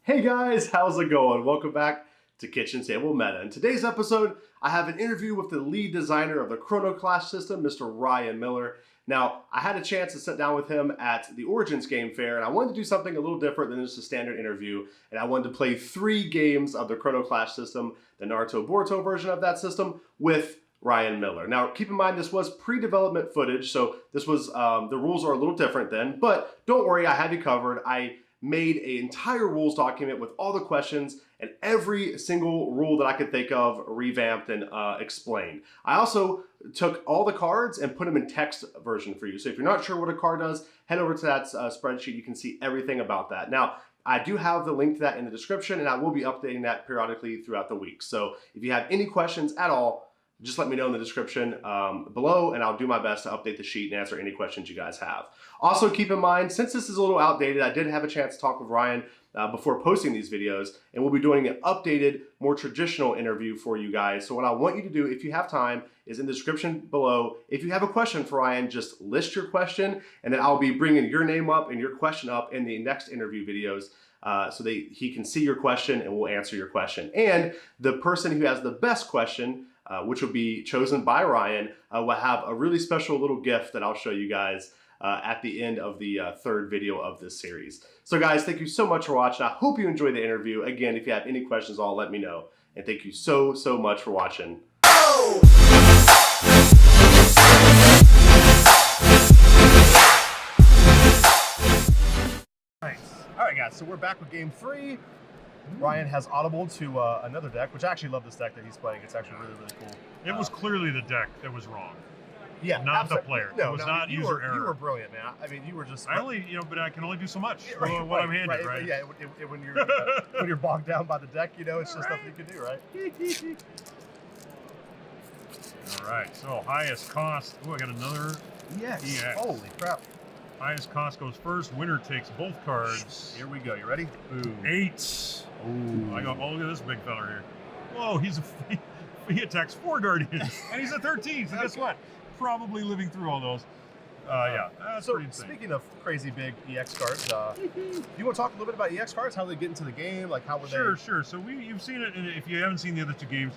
Hey guys, how's it going? Welcome back to KitchenTableMeta. In today's episode, I have an interview with the lead designer of the Chrono Clash system, Mr. Ryan Miller. Now, I had a chance to sit down with him at the Origins Game Fair, and I wanted to do something a little different than just a standard interview, and I wanted to play 3 games of the Chrono Clash system, the Naruto-Boruto version of that system, with Ryan Miller. Now, keep in mind, this was pre-development footage, so this was, the rules are a little different then, but don't worry, I have you covered. I made an entire rules document with all the questions and every single rule that I could think of revamped and explained. I also took all the cards and put them in text version for you. So if you're not sure what a card does, head over to that spreadsheet. You can see everything about that. Now, I do have the link to that in the description, and I will be updating that periodically throughout the week. So if you have any questions at all, just let me know in the description below, and I'll do my best to update the sheet and answer any questions you guys have. Also, keep in mind, since this is a little outdated, I did have a chance to talk with Ryan before posting these videos, and we'll be doing an updated, more traditional interview for you guys. So what I want you to do, if you have time, is in the description below. If you have a question for Ryan, just list your question, and then I'll be bringing your name up and your question up in the next interview videos. So he can see your question and we'll answer your question. And the person who has the best question, which will be chosen by Ryan, will have a really special little gift that I'll show you guys at the end of the 3rd video of this series. So guys, thank you so much for watching. I hope you enjoyed the interview. Again, if you have any questions, all let me know. And thank you so much for watching. Nice. All right, guys, so we're back with game 3. Ryan has audible to another deck, which I actually love this deck that he's playing. It's actually really cool. It was clearly the deck that was wrong. Yeah, not the player. No, it was not user error. You were brilliant, man. I mean, you were just. I only, but I can only do so much. Right, what I'm handed, right? Yeah, when you're bogged down by the deck, you know, it's just stuff you can do, right? All right. So highest cost. Oh, I got another EX. EX. Holy crap! Highest cost goes first. Winner takes both cards. Here we go. You ready? Boom. 8. Ooh. I go. Oh, look at this big fella here. Whoa, he attacks 4 guardians, and he's a 13. So guess what? Probably living through all those. Yeah, that's pretty insane. Speaking of crazy big EX cards, do you want to talk a little bit about EX cards? How they get into the game? Like how were they? Sure. So you've seen it, and if you haven't seen the other 2 games,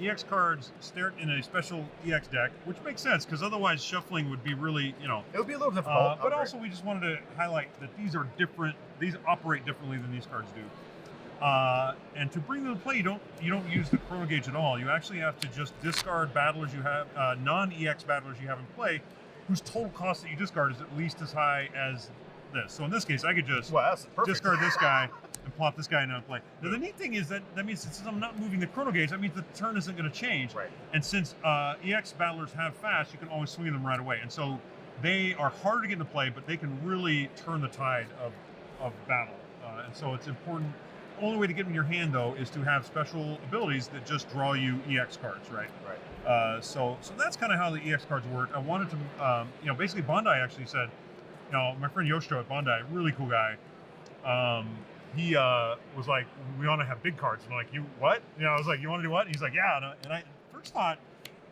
EX cards start in a special EX deck, which makes sense because otherwise shuffling would be really, it would be a little difficult. But also we just wanted to highlight that these are different. These operate differently than these cards do. And to bring them to play, you don't use the chrono gauge at all. You actually have to just discard battlers you have, non-EX battlers you have in play, whose total cost that you discard is at least as high as this. So in this case, I could just discard this guy and plop this guy into play. Now the neat thing is that means since I'm not moving the chrono gauge, that means the turn isn't going to change. Right. And since EX battlers have fast, you can always swing them right away. And so they are harder to get into play, but they can really turn the tide of battle. And so it's important. The only way to get them in your hand, though, is to have special abilities that just draw you EX cards, right? Right. So that's kind of how the EX cards work. I wanted to, basically Bandai actually said, my friend Yoshito at Bandai, really cool guy, he was like, we want to have big cards. And I'm like, you what? I was like, you want to do what? And he's like, yeah. And I first thought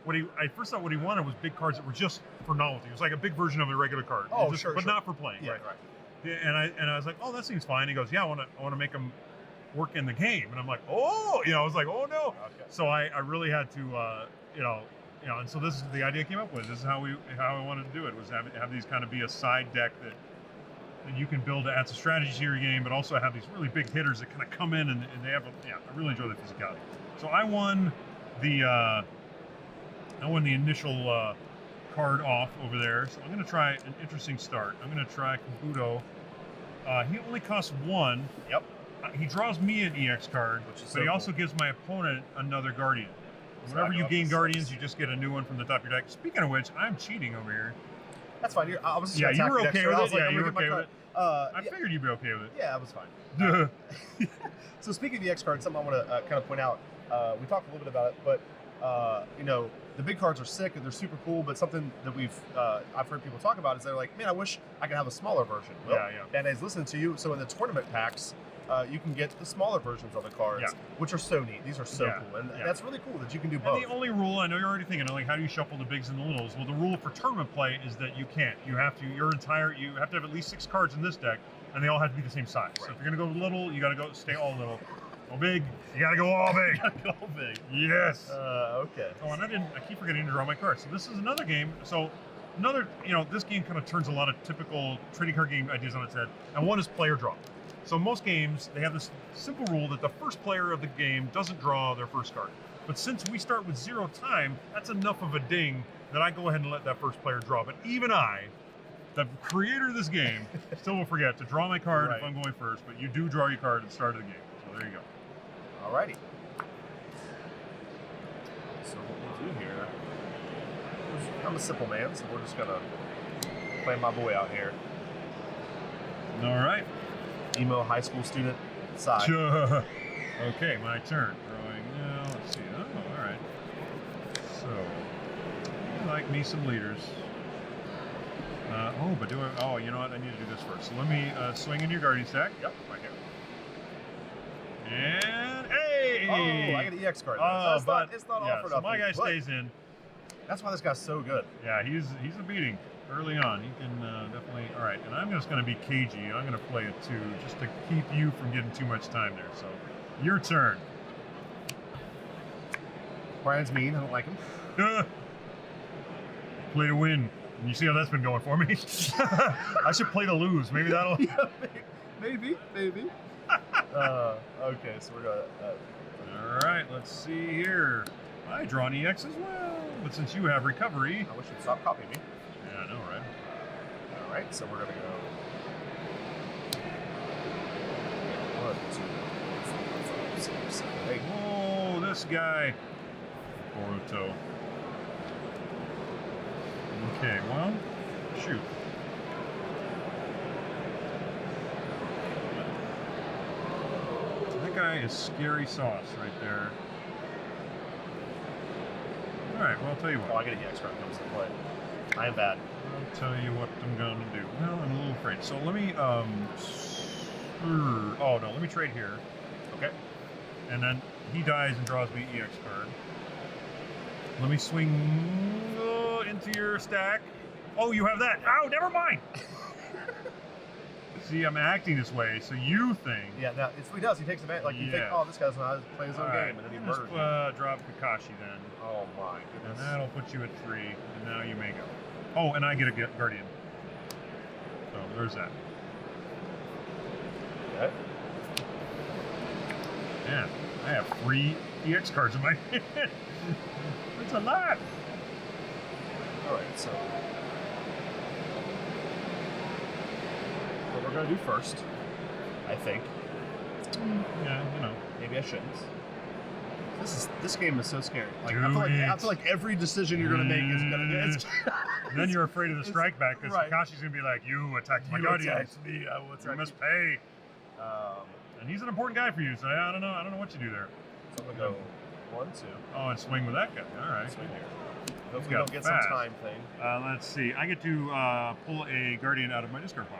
what he wanted was big cards that were just for novelty. It was like a big version of a regular card. Oh, just, sure. But not for playing. Yeah, right. Yeah, and I was like, oh, that seems fine. He goes, yeah, I want to make them work in the game. And I'm like, oh, I was like, oh no. Okay. So I really had to, and so this is the idea I came up with. This is how I wanted to do it, was have these kind of be a side deck that you can build to add some strategy to your game, but also have these really big hitters that kind of come in and they have I really enjoy the physicality. So I won the initial card off over there. So I'm going to try an interesting start. I'm going to try Kabuto. He only costs 1. Yep. He draws me an EX card, but he also gives my opponent another Guardian. Whenever you gain Guardians, you just get a new one from the top of your deck. Speaking of which, I'm cheating over here. That's fine. I was just you were okay with it? Like, you were okay with it? I figured you'd be okay with it. Yeah, I was fine. So speaking of the EX cards, something I want to kind of point out. We talked a little bit about it, but the big cards are sick and they're super cool, but something that I've heard people talk about is they're like, man, I wish I could have a smaller version. Well, Bandai's listening to you. So in the tournament packs, you can get the smaller versions of the cards, which are so neat. These are so cool, and that's really cool that you can do both. And the only rule, I know you're already thinking, like, how do you shuffle the bigs and the littles? Well, the rule for tournament play is that you can't. You have to have at least 6 cards in this deck, and they all have to be the same size. So Right. if you're gonna go little, you gotta stay all little. Go big, you gotta go all big. Go big. Yes. Okay. Oh, and I keep forgetting to draw my cards. So this is another game. So this game kind of turns a lot of typical trading card game ideas on its head. And one is player draw. So most games, they have this simple rule that the first player of the game doesn't draw their first card. But since we start with 0 time, that's enough of a ding that I go ahead and let that first player draw. But even I, the creator of this game, still will forget to draw my card if I'm going first. But you do draw your card at the start of the game. So there you go. Alrighty. So what we'll do here, I'm a simple man, so we're just gonna play my boy out here. All right. Emo high school student side. Okay, my turn. Drawing now. Let's see. Oh, all right. So, I like me some leaders. But do I? Oh, you know what? I need to do this first. So let me swing in your guardian stack. Yep, right here. And hey! Oh, I got an EX card. Oh, It's not yeah, offered so up. my guy stays in. That's why this guy's so good. Yeah, he's a beating early on. He can definitely. All right, and I'm just going to be cagey. I'm going to play it too, just to keep you from getting too much time there. So, your turn. Brian's mean. I don't like him. Play to win. And you see how that's been going for me. I should play to lose. Maybe that'll. Yeah, maybe. Okay, so we're gonna. All right, let's see here. I draw an EX as well, but since you have recovery. I wish you'd stop copying me. Yeah, I know, right? All right, so we're gonna go. 1, 2, 3, 4, 5, 6, 7, 8. Oh, this guy. Boruto. Okay, well, shoot. That guy is scary sauce right there. All right, well, I'll tell you what. Oh, I get an EX card comes into play. I am bad. I'll tell you what I'm gonna do. Well, I'm a little afraid. So let me, let me trade here. Okay. And then he dies and draws me EX card. Let me swing into your stack. Oh, you have that. Oh, never mind. See, I'm acting this way, so you think. Yeah, now it's what he does. He takes advantage. Like you think, oh, this guy's not playing his own game, and then he murders. Drop Kakashi then. Oh my And goodness. that'll put you at 3, and now you may go. Oh, and I get a guardian. So there's that. Okay. Man, I have 3 EX cards in my hand. That's a lot. All right, so what we're gonna do first, I think. Yeah, you know. Maybe I shouldn't. This game is so scary. Like Do I feel like every decision you're gonna make is gonna. Then you're afraid of the strike back because right. Kakashi's gonna be like, "You attacked my You guardian. attacked me. I will attack You must you." pay." And he's an important guy for you, so I don't know what you do there. So I'm gonna go 1, 2. Oh, and swing with that guy. All right. Swing here. He's Hopefully we got don't get fast. some time thing. Let's see. I get to pull a guardian out of my discard pile.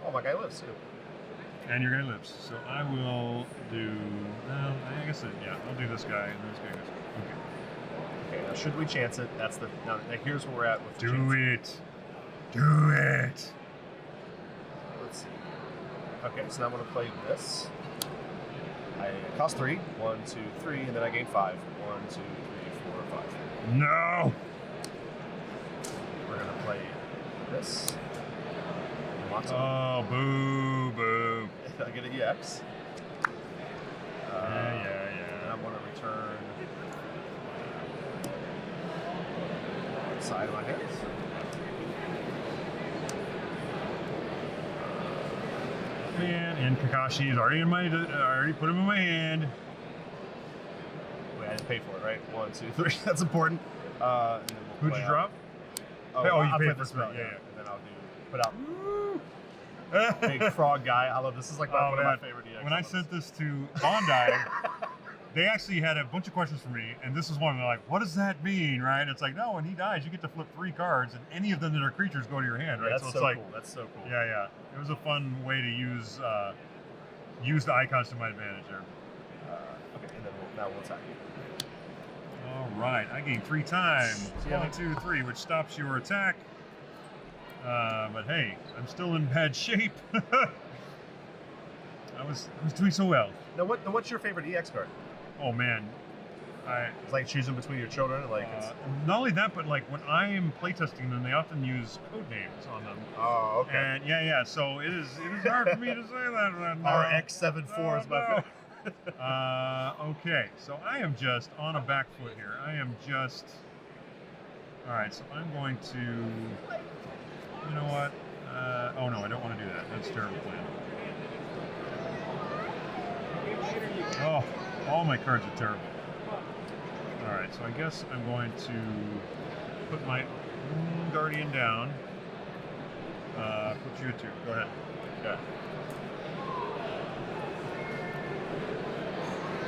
Oh, my guy lives too. And your guy lives. So I will do. I guess I'll do this guy and this guy goes. Okay. Okay, now should we chance it? That's the now. Here's where we're at with the Do chance. it. Do it. Let's see. Okay, so now I'm gonna play this. I cost 3. 1, 2, 3, and then I gain 5. 1, 2, 3, 4, 5. No. We're gonna play this. Oh, boo, boo. I get an EX. Yeah. And I'm gonna return side of my hands. Man, and Kakashi is already I already put him in my hand. Wait, I didn't pay for it, right? 1, 2, 3. That's important. And then we'll Who'd play you out. drop? Oh, you I'll paid play for this it. spell, Yeah. And then I'll put out. Big frog guy. I love this. Is like one of my favorite EX. When I sent this to Bandai, they actually had a bunch of questions for me, and this is one. They're like, "What does that mean?" Right? It's like, no, when he dies, you get to flip 3 cards, and any of them that are creatures go to your hand. Right? That's so it's so like, cool. That's so cool. Yeah. It was a fun way to use the icons to my advantage there. Okay, and then now we'll attack you. All right, I gain 3 times. Yeah. 1, 2, 3, which stops your attack. But hey, I'm still in bad shape. I was doing so well. Now what's your favorite EX card? Oh man, It's like choosing between your children. Like not only that, but like when I am playtesting them, they often use code names on them. Oh, okay. And yeah. So it is hard for me to say that right now. RX74 is my favorite. Okay, so I am just on a back foot here. I am just. All right, so I'm going to. You know what? Oh no, I don't want to do that. That's a terrible plan. Oh, all my cards are terrible. All right, so I guess I'm going to put my Guardian down. Put you at 2. Go ahead. Okay.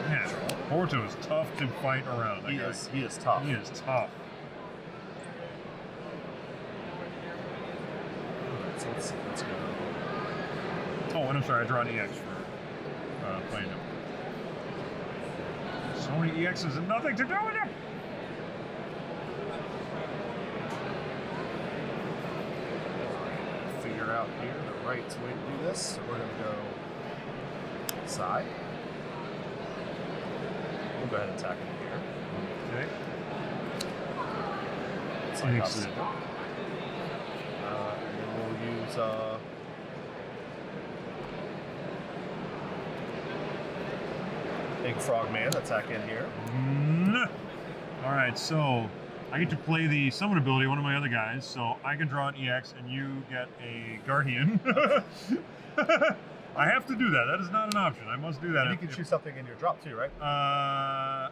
Man, Porto is tough to fight around. He is tough. He is tough. Let's go. Oh, and I'm sorry, I draw an EX for playing him. So many EXs and nothing to do with him! Figure out here the right way to do this. So we're going to go side. We'll go ahead and attack it here. Okay. It's like us. And then we'll use Big Frogman attack in here. All right, so I get to play the summon ability, one of my other guys, so I can draw an EX and you get a Guardian. I have to do that. That is not an option. I must do that. And you can choose something in your drop too, right? Oh.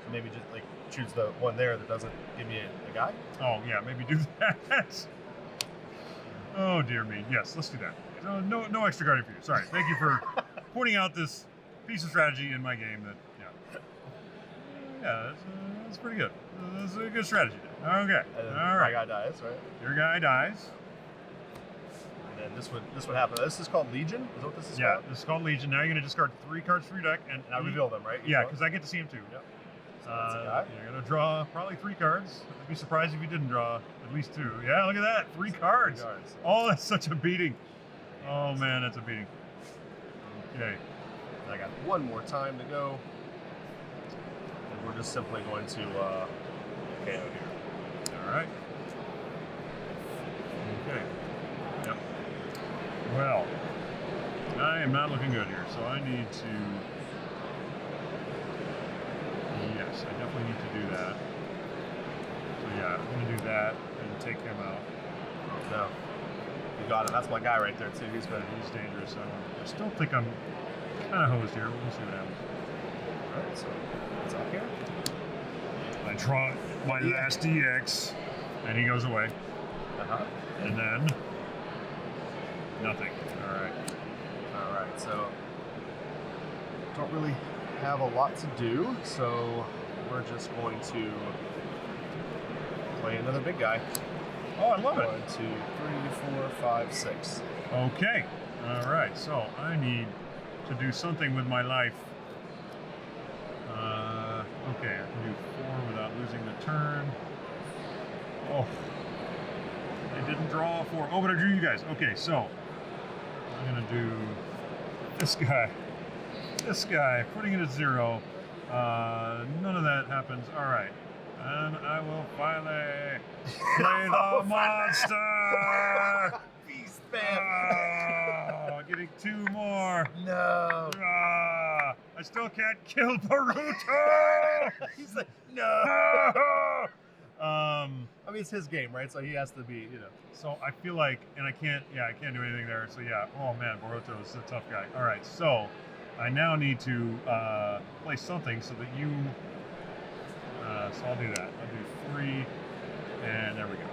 So maybe just like choose the one there that doesn't give me a guy. Oh yeah, maybe do that. Oh dear me. Yes, let's do that. No extra Guardian for you. Sorry. Thank you for pointing out this piece of strategy in my game that, that's pretty good. That's a good strategy. Okay. All right. My guy dies, right? Your guy dies. And then this would happen. This is called Legion? Is that what this is called? Yeah, this is called Legion. Now you're going to discard 3 cards from your deck. And I reveal them, right? Yeah, because I get to see them too. Yep. So that's a guy. You're going to draw probably 3 cards. I'd be surprised if you didn't draw at least 2. Yeah, look at that. 3 cards. 3 cards. Oh, that's such a beating. Oh, man, that's a beating. Okay. I got one more time to go. And we're just simply going to KO here. All right. Okay. Yep. Well, I am not looking good here, so I need to... Yes, I definitely need to do that. So yeah, I'm going to do that and take him out. Oh, no. You got him. That's my guy right there, too. He's dangerous. I still think I'm kind of hosed here. We'll see what happens. All right, so what's up here? I draw my last DX, and he goes away. And then nothing. All right. So don't really have a lot to do, so we're just going to play another big guy. Oh, I love it. 1, 2, 3, 4, 5, 6. Okay. All right. So I need to do something with my life. Okay, I can do 4 without losing the turn. Oh, I didn't draw 4. Oh, but I drew you guys. Okay, so I'm gonna do this guy. This guy, putting it at 0. None of that happens. All right, and I will finally play the monster. Beast man. Getting 2 more. No. I still can't kill Boruto. He's like, no. I mean, it's his game, right? So he has to be, So I feel like, and I can't do anything there. So yeah, oh man, Boruto is a tough guy. All right, so I now need to play something so that you. So I'll do that. I'll do 3, and there we go.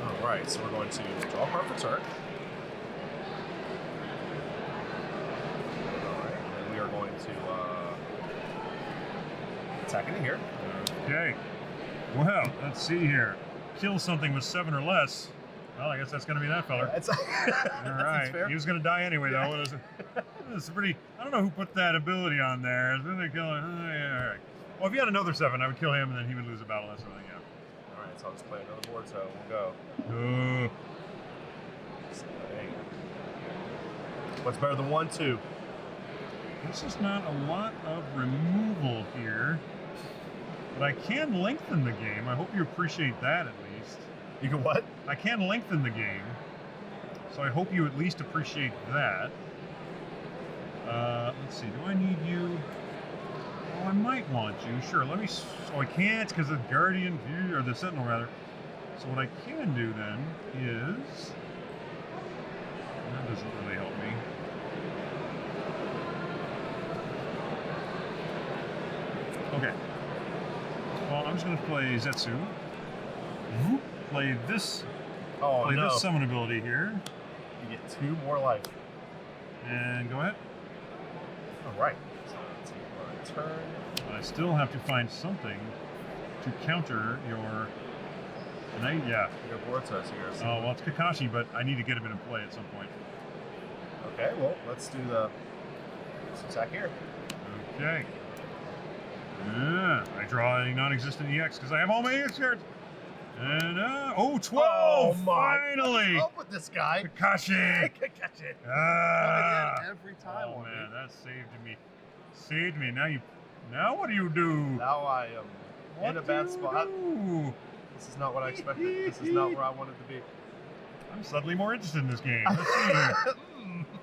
All right, so we're going to draw a card for turn. All right, and we are going to attack it in here. Okay. Well, let's see here. Kill something with 7 or less. Well, I guess that's going to be that feller. All right. Fair. He was going to die anyway, though. What is it? It's pretty. I don't know who put that ability on there. It's really killing. Yeah, all right. Well, if he had another 7, I would kill him, and then he would lose a battle. That's something. Yeah. All right, so I'll just play another board, so we'll go. What's better than 1, 2? This is not a lot of removal here, but I can lengthen the game. I hope you appreciate that at least. You can what? I can lengthen the game, so I hope you at least appreciate that. Let's see, do I need you? Oh, I might want you. Sure, let me... Oh, I can't because of the Guardian View, or the Sentinel rather. So what I can do then is... That doesn't really help me. Okay. Well, I'm just going to play Zetsu. Play this. Oh, play no. this summon ability here. You get 2 more life. And go ahead. All right. So let's take our turn. But I still have to find something to counter your. Yeah. Your Vortex here. So. Oh well, it's Kakashi, but I need to get him in play at some point. Okay. Well, let's do the. Let's attack here. Okay. I draw a non-existent EX because I have all my EX cards. And 12! Oh my! Finally! What's up with this guy? Kakashi! Kakashi. Ah! Every time. Oh man, that saved me. Saved me. Now what do you do? Now I am in a bad spot. Do? This is not what I expected. This is not where I wanted to be. I'm suddenly more interested in this game. Let's see here.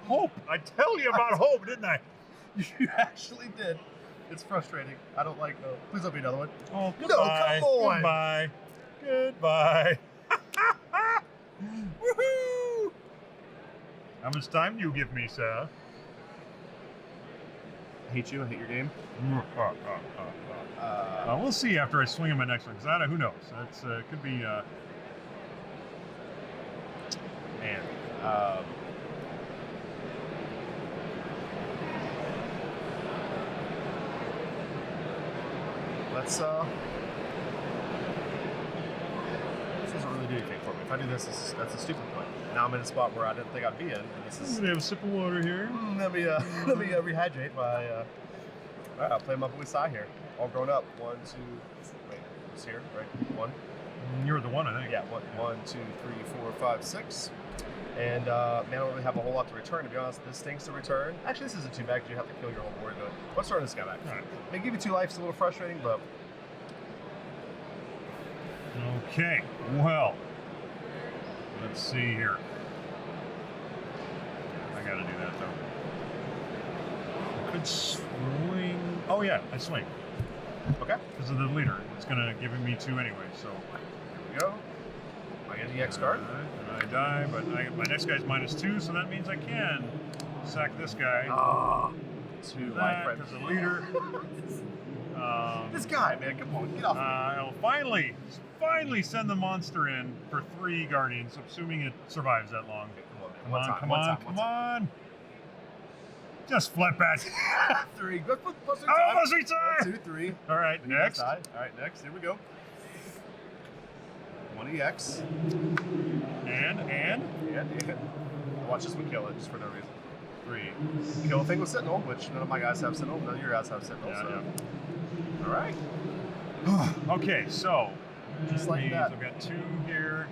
Hope. I tell you about hope, didn't I? You actually did. It's frustrating. I don't like. Please don't be another one. Oh, No, goodbye. come on. Goodbye. Goodbye. Woohoo! How much time do you give me, sir? I hate you. I hate your game. We'll see after I swing on my next one, because who knows? That's could be. Man. Let's. This doesn't really do anything for me. If I do this, that's a stupid play. Now I'm in a spot where I didn't think I'd be in, and this is. I'm gonna have a sip of water here. Let me rehydrate my. All right, I'll play my boy Sai here. All grown up. 1, 2. Wait, who's here? Right, 1. You're the one, I think. Yeah, 1, 2, 3, 4, 5, 6. And man, I don't really have a whole lot to return. To be honest, this stinks to return. Actually, this isn't too bad because you have to kill your whole board. But let's turn this guy back. All right. They give you 2 life. It's a little frustrating, but. Okay, well, let's see here. I gotta do that though. I could swing. Oh yeah, I swing. Okay. Because of the leader. It's gonna give me 2 anyway, so. Here we go. I get the X card. And I die, but my next guy's -2, so that means I can sack this guy. Ah, 2 life right Because the leader. This guy, man, come on, get off. I'll finally send the monster in for 3 guardians, assuming it survives that long. Come on. Come on. Just flip it. 3. Good. Plus 3 Oh, time. plus 3 time. 1, 2, 3. All right, next. All right, next. Here we go. 1 EX. And. Watch this one kill it just for no reason. 3. Kill a thing with Sentinel, which none of my guys have Sentinel. None of your guys have Sentinel. Yeah, so. All right. Okay, so. Just like that. I've got 2 here.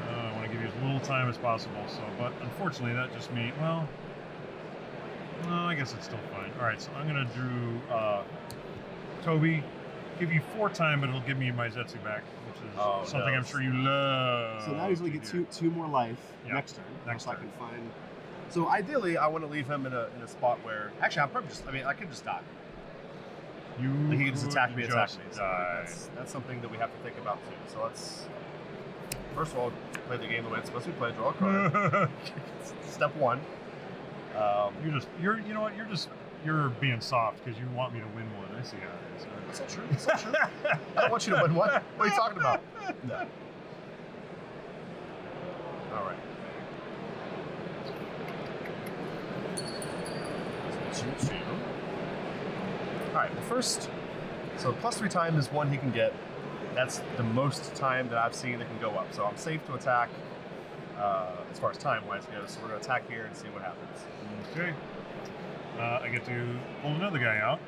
I want to give you as little time as possible. So, but unfortunately, that just means no, I guess it's still fine. All right, so I'm gonna do Toby. Give you 4 time, but it'll give me my Zetsu back, which is something I'm sure you love. So now he's going to get two more life next turn. Next I turn. can find. So ideally, I want to leave him in a spot where actually I'm probably just. I mean, I could just die. You He can just attack me. just So die. that's something that we have to think about too. So let's first of all play the game the way it's supposed to be played. Draw a card. Step 1. You're being soft because you want me to win one. I see how it is. That's not true. That's not true. I don't want you to win one. What are you talking about? No. All right. 2, 2. All right. Well, first, so plus 3 time is 1 he can get. That's the most time that I've seen that can go up. So I'm safe to attack as far as time-wise goes. So we're going to attack here and see what happens. Okay. I get to pull another guy out.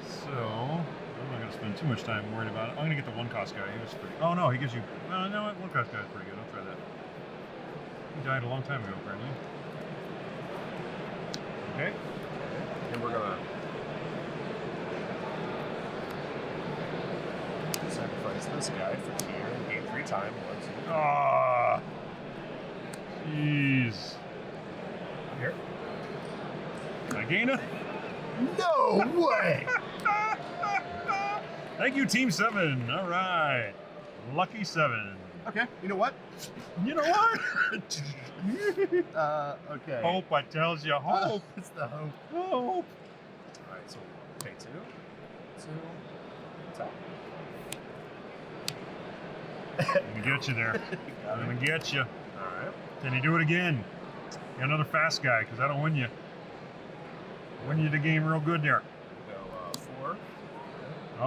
So I'm not going to spend too much time worried about it. I'm going to get the one cost guy. He was pretty. Oh no, he gives you. No, no, one cost guy is pretty good. I'll try that. He died a long time ago, apparently. Okay. And we're gonna sacrifice this guy for tier and gain 3 time. Ah. Jeez. Here. Can I gain it? No way! Thank you, Team 7. All right. Lucky 7. Okay, you know what? You know what? Okay. Hope, I tells you. Hope. It's the hope. Hope. All right, so pay 2. 2. Tap. I'm gonna get you there. I'm gonna get you. All right. Can you do it again? Get another fast guy, because that'll win you. Win you the game real good there. Go 4.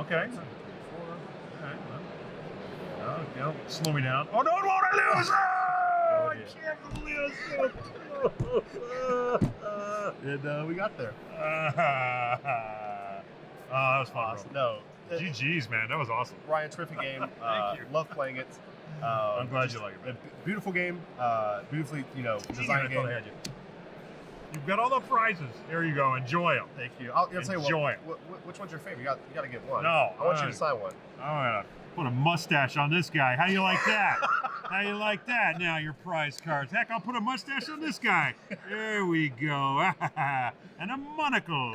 Okay. 2, 3, 4. All right, well. Slow me down. Oh, don't want to lose! Oh, I can't lose! And we got there. That was fun. Awesome. No. GG's, man. That was awesome. Ryan, terrific game. Thank you. Love playing it. I'm glad you like it, man. Beautiful game. Beautifully, designed game. You've got all the prizes. There you go. Enjoy them. Thank you. I'll tell you Enjoy which one's your favorite? You got to get one. No. I want you to sign one. All right. Put a mustache on this guy. How you like that? How you like that? Now your prize cards. Heck, I'll put a mustache on this guy. There we go. And a monocle.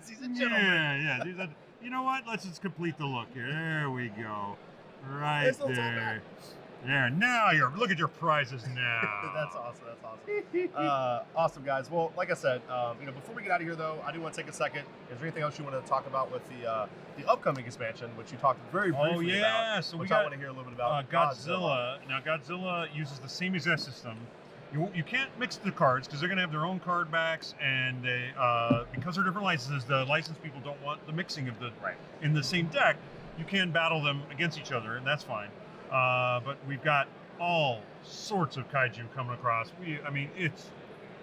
He's a gentleman. Yeah. You know what? Let's just complete the look here. There we go. Right there. There. Now look at your prizes now. That's awesome. Awesome, guys. Well, like I said, before we get out of here, though, I do want to take a second. Is there anything else you want to talk about with the upcoming expansion, which you talked very briefly about? So which I want to hear a little bit about. Godzilla. Now, Godzilla uses the same exact system. You can't mix the cards because they're going to have their own card backs, and they because they're different licenses, the licensed people don't want the mixing of the in the same deck. You can battle them against each other, and that's fine. But we've got all sorts of kaiju coming across.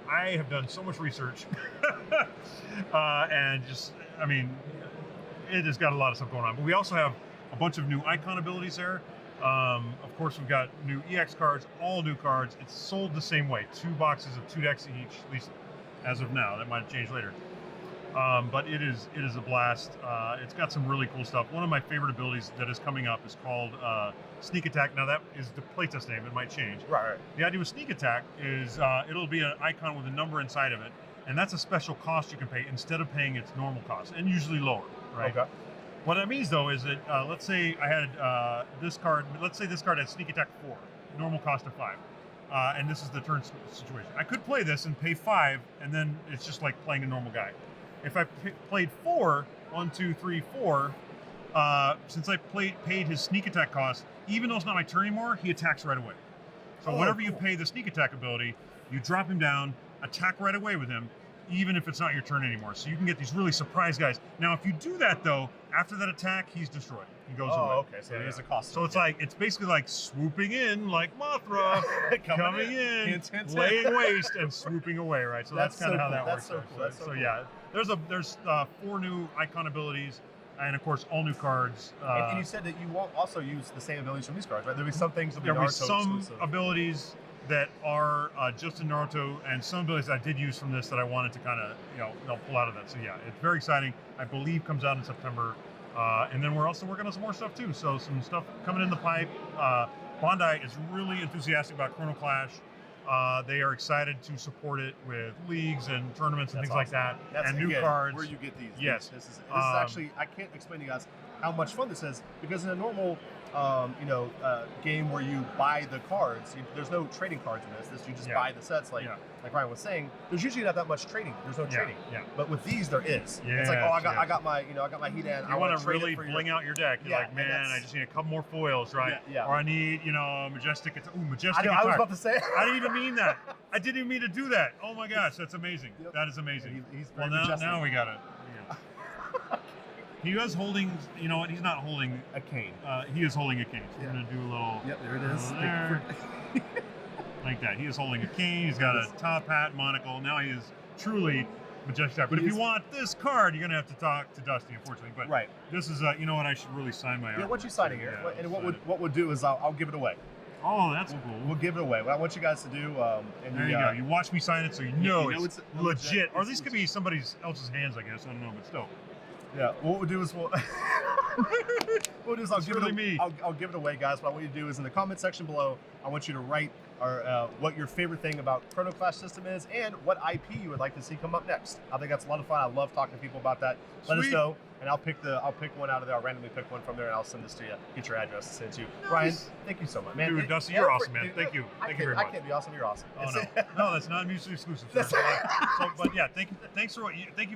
I have done so much research, and it has got a lot of stuff going on. But we also have a bunch of new icon abilities there. Of course, we've got new EX cards, all new cards. It's sold the same way, 2 boxes of 2 decks each, at least as of now. That might have changed later. But it is a blast. It's got some really cool stuff. One of my favorite abilities that is coming up is called Sneak Attack. Now that is the playtest name. It might change. Right. The idea with Sneak Attack is it'll be an icon with a number inside of it, and that's a special cost you can pay instead of paying its normal cost, and usually lower. Right. Okay. What that means though is that let's say I had this card. Let's say this card had Sneak Attack 4, normal cost of 5. And this is the turn situation. I could play this and pay 5, and then it's just like playing a normal guy. If I played 4, 1, 2, 3, 4, since I paid his sneak attack cost, even though it's not my turn anymore, he attacks right away. So whenever you pay the sneak attack ability, you drop him down, attack right away with him, even if it's not your turn anymore. So you can get these really surprise guys. Now, if you do that though, after that attack, he's destroyed. He goes away. Oh, okay. So it is a cost. So it's basically like swooping in, like Mothra, coming in, laying waste, and swooping away. Right. So that's kind of how that works. That's so cool. Yeah, there's 4 new icon abilities, and of course all new cards. And you said that you won't also use the same abilities from these cards, right? There'll be some things that'll be There'll be Naruto some exclusive. abilities that are just in Naruto, and some abilities I did use from this that I wanted to kind of pull out of that. So yeah, it's very exciting. I believe comes out in September, and then we're also working on some more stuff too. So some stuff coming in the pipe. Bandai is really enthusiastic about Chrono Clash. They are excited to support it with leagues and tournaments and things like that, and new cards. Where you get these? Yes, this is actually, I can't explain to you guys how much fun this is, because in a normal game where you buy the cards, there's no trading cards in this. You just buy the sets, like Ryan was saying. There's usually not that much trading. There's no trading. Yeah. But with these, there is. It's like, I got my Heat-An. You want to really bling out your deck. You're like, man, I just need a couple more foils, right? Yeah. Or I need, Majestic. Majestic. I was about to say. I didn't even mean that. I didn't even mean to do that. Oh my gosh, that's amazing. Yep. That is amazing. He's very now we got it. Yeah. He was holding, you know what? He's not holding a cane. He is holding a cane. So we're gonna do a little. Yep, there it is. There. Like that. He is holding a cane. He's got a top hat, monocle. Now he is truly Majestic Tower. But if you want this card, you're gonna have to talk to Dusty, unfortunately. But Right. this is, you know what? I should really sign my art. Yeah, what you signing here? Yeah, And what we'll do is I'll give it away. Oh, that's We'll cool. give it away. What I want you guys to do, and There you go. You watch me sign it, so you know it's legit. legit. Or these could be somebody else's hands, I guess. I don't know, but still. Yeah. What we'll do is I'll give really it. me. I'll give it away, guys. What I want you to do is in the comment section below, I want you to write what your favorite thing about Chrono Clash system is, and what IP you would like to see come up next. I think that's a lot of fun. I love talking to people about that. Let us Sweet. know, and I'll pick one out of there. I'll randomly pick one from there, and I'll send this to you. Get your address to send to you. Ryan, thank you so much, man. Dude, Dusty, you're awesome, man. Thank you. Thank you very much. I can't be awesome. You're awesome. Oh no, no, that's not mutually exclusive. Sir. But yeah, thank you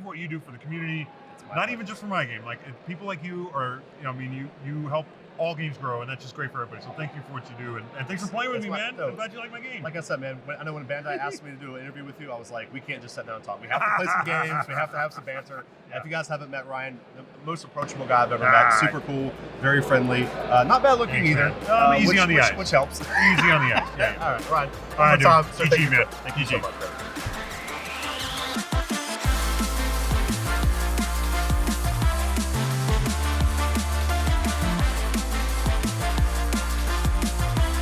for what you do for the community. Not even just for my game. Like people like you are, I mean, you help all games grow, and that's just great for everybody. So thank you for what you do, and thanks for playing with me, man. I'm glad you like my game. Like I said, man, I know when Bandai asked me to do an interview with you, I was like, we can't just sit down and talk. We have to play some games. We have to have some banter. Yeah. If you guys haven't met Ryan, the most approachable guy I've ever met. Super cool, very friendly, not bad looking either. Easy on the eyes. Which helps. Easy on the eyes. Yeah. All right, Ryan. All right, One more time. GG, man. Thank you, so much, man.